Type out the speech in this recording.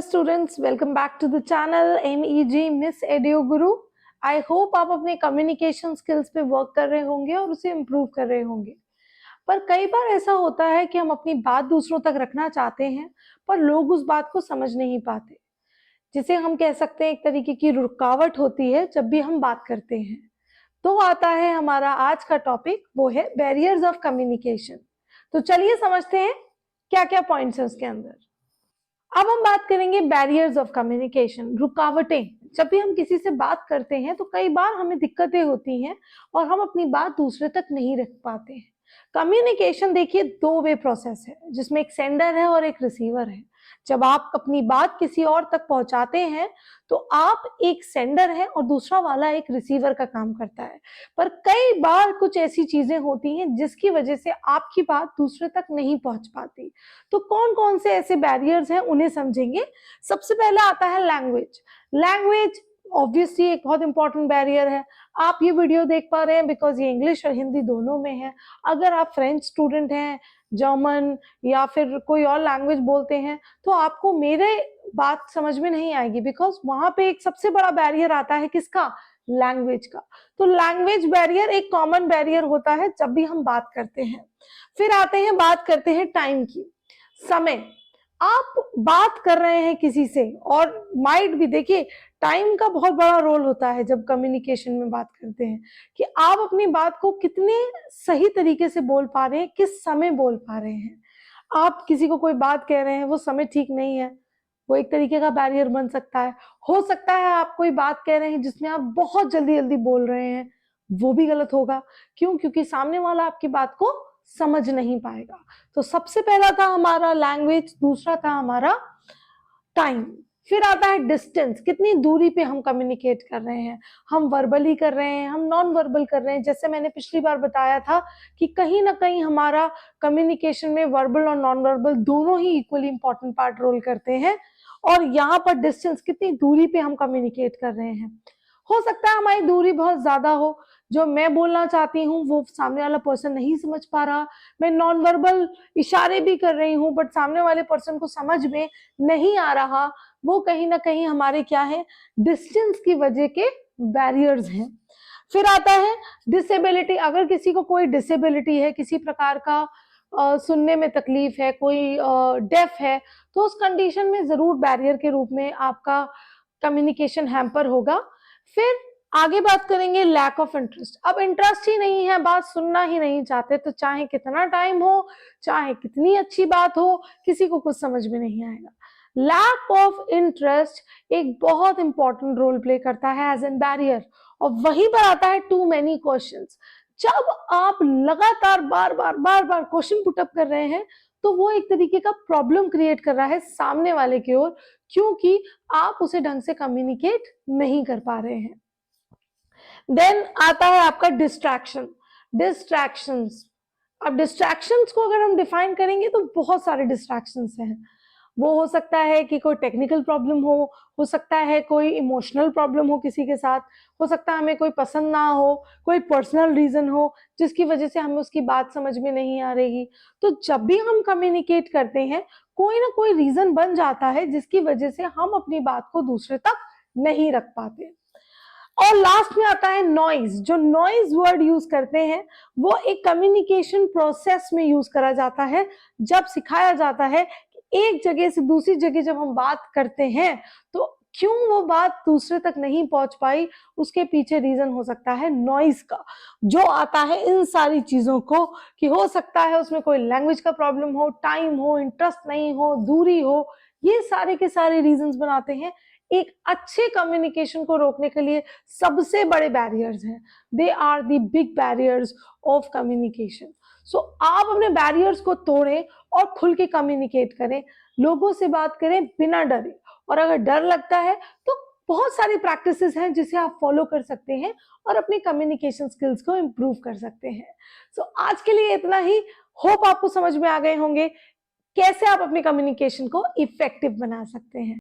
Students, welcome back to the channel MEG miss एडियो गुरु। I hope आप अपने कम्युनिकेशन स्किल्स पे वर्क कर रहे होंगे और उसे इम्प्रूव कर रहे होंगे। पर कई बार ऐसा होता है कि हम अपनी बात दूसरों तक रखना चाहते हैं पर लोग उस बात को समझ नहीं पाते, जिसे हम कह सकते हैं एक तरीके की रुकावट होती है जब भी हम बात करते हैं। तो आता है हमारा आज का टॉपिक, वो है बैरियर्स ऑफ कम्युनिकेशन। तो चलिए समझते हैं क्या क्या पॉइंट्स हैं उसके अंदर। अब हम बात करेंगे बैरियर्स ऑफ कम्युनिकेशन, रुकावटें। जब भी हम किसी से बात करते हैं तो कई बार हमें दिक्कतें होती हैं और हम अपनी बात दूसरे तक नहीं रख पाते हैं। कम्युनिकेशन देखिए दो वे प्रोसेस है, जिसमें एक सेंडर है और एक रिसीवर है। जब आप अपनी बात किसी और तक पहुंचाते हैं तो आप एक सेंडर हैं और दूसरा वाला एक रिसीवर का काम करता है। पर कई बार कुछ ऐसी चीजें होती हैं जिसकी वजह से आपकी बात दूसरे तक नहीं पहुंच पाती। तो कौन कौन से ऐसे बैरियर्स हैं उन्हें समझेंगे। सबसे पहला आता है लैंग्वेज। लैंग्वेज ऑब्वियसली एक बहुत इंपॉर्टेंट बैरियर है। आप ये वीडियो देख पा रहे हैं बिकॉज ये इंग्लिश और हिंदी दोनों में है। अगर आप फ्रेंच स्टूडेंट हैं, जर्मन या फिर कोई और लैंग्वेज बोलते हैं तो आपको मेरे बात समझ में नहीं आएगी, बिकॉज वहां पे एक सबसे बड़ा बैरियर आता है किसका, लैंग्वेज का। तो लैंग्वेज बैरियर एक कॉमन बैरियर होता है जब भी हम बात करते हैं। फिर आते हैं, बात करते हैं टाइम की, समय। आप बात कर रहे हैं किसी से और माइट भी, देखिए टाइम का बहुत बड़ा रोल होता है जब कम्युनिकेशन में बात करते हैं, कि आप अपनी बात को कितने सही तरीके से बोल पा रहे हैं, किस समय बोल पा रहे हैं। आप किसी को कोई बात कह रहे हैं, वो समय ठीक नहीं है, वो एक तरीके का बैरियर बन सकता है। हो सकता है आप कोई बात कह रहे हैं जिसमें आप बहुत जल्दी जल्दी बोल रहे हैं, वो भी गलत होगा। क्यों? क्योंकि सामने वाला आपकी बात को समझ नहीं पाएगा। तो सबसे पहला था हमारा लैंग्वेज, दूसरा था हमारा टाइम। फिर आता है डिस्टेंस, कितनी दूरी पे हम कम्युनिकेट कर रहे हैं। हम वर्बली कर रहे हैं, हम नॉन वर्बल कर रहे हैं। जैसे मैंने पिछली बार बताया था कि कहीं ना कहीं हमारा कम्युनिकेशन में वर्बल और नॉन वर्बल दोनों ही इक्वली इंपॉर्टेंट पार्ट रोल करते हैं। और यहाँ पर डिस्टेंस, कितनी दूरी पे हम कम्युनिकेट कर रहे हैं। हो सकता है हमारी दूरी बहुत ज्यादा हो, जो मैं बोलना चाहती हूँ वो सामने वाला पर्सन नहीं समझ पा रहा। मैं नॉन वर्बल इशारे भी कर रही हूँ बट सामने वाले पर्सन को समझ में नहीं आ रहा। वो कहीं ना कहीं हमारे क्या है, डिस्टेंस की वजह के बैरियर्स हैं। फिर आता है डिसेबिलिटी। अगर किसी को कोई डिसेबिलिटी है, किसी प्रकार का सुनने में तकलीफ है, कोई डेफ है, तो उस कंडीशन में जरूर बैरियर के रूप में आपका कम्युनिकेशन हैम्पर होगा। फिर आगे बात करेंगे लैक ऑफ इंटरेस्ट। अब इंटरेस्ट ही नहीं है, बात सुनना ही नहीं चाहते, तो चाहे कितना टाइम हो, चाहे कितनी अच्छी बात हो, किसी को कुछ समझ में नहीं आएगा। लैक ऑफ इंटरेस्ट एक बहुत इंपॉर्टेंट रोल प्ले करता है एज एन बैरियर। और वहीं पर आता है टू मेनी क्वेश्चंस। जब आप लगातार बार बार क्वेश्चन पुटअप कर रहे हैं तो वो एक तरीके का प्रॉब्लम क्रिएट कर रहा है सामने वाले की ओर, क्योंकि आप उसे ढंग से कम्युनिकेट नहीं कर पा रहे हैं। देन आता है आपका डिस्ट्रैक्शन, डिस्ट्रैक्शंस। अब डिस्ट्रैक्शंस को अगर हम डिफाइन करेंगे तो बहुत सारे डिस्ट्रैक्शंस हैं। वो हो सकता है कि कोई टेक्निकल प्रॉब्लम हो सकता है कोई इमोशनल प्रॉब्लम हो किसी के साथ, हो सकता है हमें कोई पसंद ना हो, कोई पर्सनल रीजन हो जिसकी वजह से हमें उसकी बात समझ में नहीं आ रही। तो जब भी हम कम्युनिकेट करते हैं कोई ना कोई रीजन बन जाता है जिसकी वजह से हम अपनी बात को दूसरे तक नहीं रख पाते। और लास्ट में आता है नॉइज। जो नॉइज वर्ड यूज करते हैं वो एक कम्युनिकेशन प्रोसेस में यूज करा जाता है, जब सिखाया जाता है कि एक जगह से दूसरी जगह जब हम बात करते हैं तो क्यों वो बात दूसरे तक नहीं पहुंच पाई, उसके पीछे रीजन हो सकता है नॉइज का, जो आता है इन सारी चीजों को, कि हो सकता है उसमें कोई लैंग्वेज का प्रॉब्लम हो, टाइम हो, इंटरेस्ट नहीं हो, दूरी हो। ये सारे के सारे रीजंस बनाते हैं एक अच्छे कम्युनिकेशन को रोकने के लिए सबसे बड़े बैरियर्स हैं। They are the big barriers of communication. So आप अपने बैरियर्स को तोड़ें और खुल के कम्युनिकेट करें, लोगों से बात करें बिना डरे। और अगर डर लगता है तो बहुत सारी प्रैक्टिसेस हैं जिसे आप फॉलो कर सकते हैं और अपनी कम्युनिकेशन स्किल्स को इम्प्रूव कर सकते हैं। सो आज के लिए इतना ही। होप आपको समझ में आ गए होंगे कैसे आप अपनी कम्युनिकेशन को इफेक्टिव बना सकते हैं।